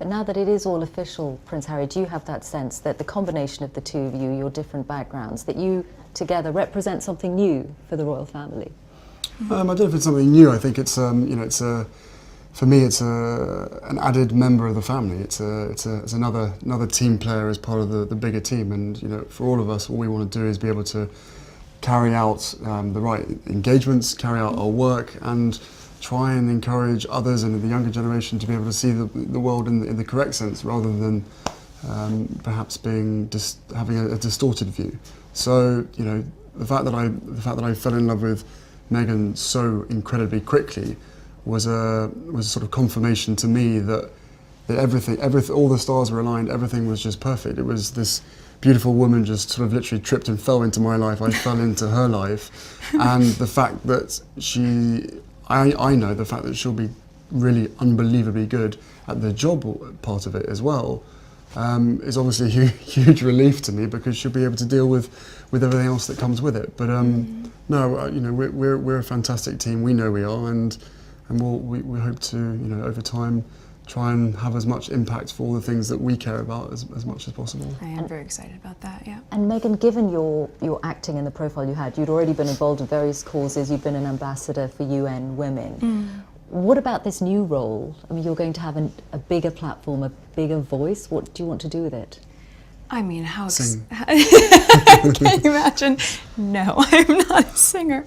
But now that it is all official, Prince Harry, do you have that sense that the combination of the two of you, your different backgrounds, that you together represent something new for the royal family? I don't know if it's something new. I think it's for me, it's an added member of the family. It's another team player as part of the bigger team. And for all of us, all we want to do is be able to carry out the right engagements, carry out our work, and try and encourage others and the younger generation to be able to see the world in the correct sense, rather than perhaps having a distorted view. So the fact that I fell in love with Meghan so incredibly quickly was a sort of confirmation to me that everything, all the stars were aligned, everything was just perfect. It was this beautiful woman just sort of literally tripped and fell into my life. I fell into her life, and the fact that I know the fact that she'll be really unbelievably good at the job part of it as well, is obviously a huge relief to me, because she'll be able to deal with everything else that comes with it. But no, we're a fantastic team. We know we are, and we hope to over time try and have as much impact for all the things that we care about as much as possible. I am very excited about that, yeah. And Meghan, given your acting and the profile you had, you'd already been involved in various causes, you've been an ambassador for UN Women. What about this new role? I mean, you're going to have a bigger platform, a bigger voice. What do you want to do with it? I mean, Sing. Can you imagine? No, I'm not a singer.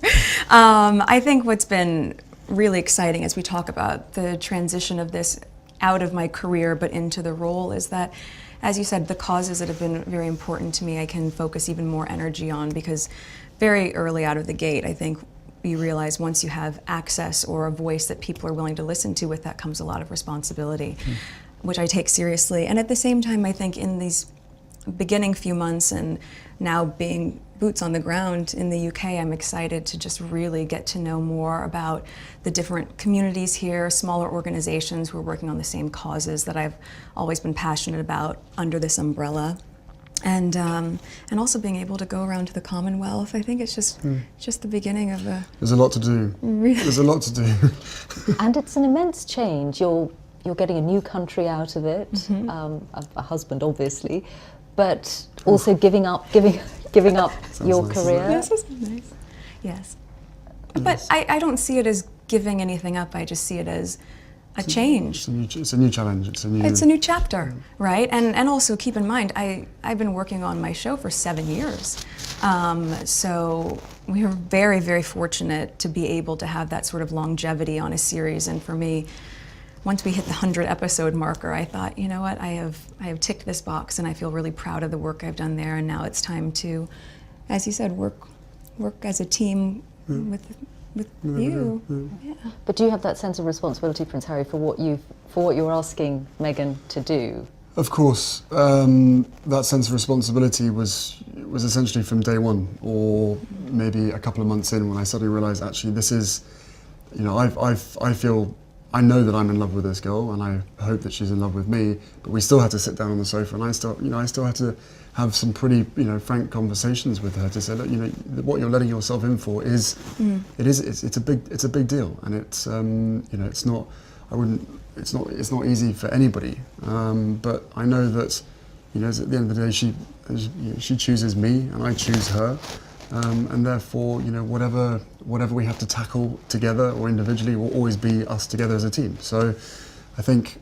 I think what's been really exciting as we talk about the transition of this out of my career but into the role is that, as you said, the causes that have been very important to me I can focus even more energy on, because very early out of the gate I think you realize once you have access or a voice that people are willing to listen to, with that comes a lot of responsibility, which I take seriously. And at the same time, I think in these beginning few months and now being boots on the ground in the UK, I'm excited to just really get to know more about the different communities here, smaller organizations who are working on the same causes that I've always been passionate about under this umbrella. And also being able to go around to the Commonwealth. I think it's just the beginning of a... There's a lot to do. There's a lot to do. And it's an immense change. You're getting a new country out of it, a husband obviously, but also giving up your nice, career. This is nice. Yes. But I don't see it as giving anything up. I just see it as a change. It's a new challenge. It's a new chapter, right? And also keep in mind, I've been working on my show for 7 years. So we are very, very fortunate to be able to have that sort of longevity on a series. And for me, once we hit the 100 episode marker, I thought, you know what, I have ticked this box, and I feel really proud of the work I've done there. And now it's time to, as you said, work as a team with you. Yeah. But do you have that sense of responsibility, Prince Harry, for what you're asking Meghan to do? Of course, that sense of responsibility was essentially from day one, or maybe a couple of months in, when I suddenly realised, actually, this is, I know that I'm in love with this girl, and I hope that she's in love with me. But we still had to sit down on the sofa, and I still had to have some pretty, frank conversations with her to say, look, what you're letting yourself in for is, it's a big deal, and it's, it's not easy for anybody. But I know that, at the end of the day, she chooses me, and I choose her. And therefore, whatever we have to tackle together or individually will always be us together as a team. So, I think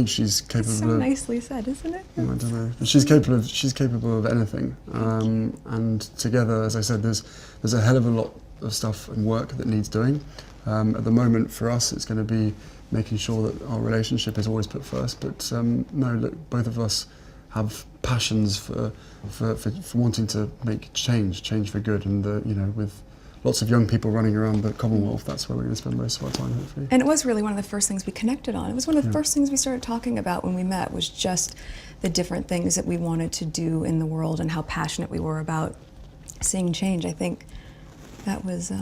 she's capable. So nicely said, isn't it? I don't know. She's capable of anything. And together, as I said, there's a hell of a lot of stuff and work that needs doing. At the moment, for us, it's going to be making sure that our relationship is always put first. But no, look, both of us have passions for wanting to make change for good, and with lots of young people running around the Commonwealth, that's where we're going to spend most of our time, hopefully. And it was really one of the first things we connected on. It was one of the first things we started talking about when we met, was just the different things that we wanted to do in the world and how passionate we were about seeing change. I think that was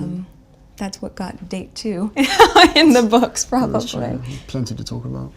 that's what got date 2 in the books, probably. Plenty to talk about.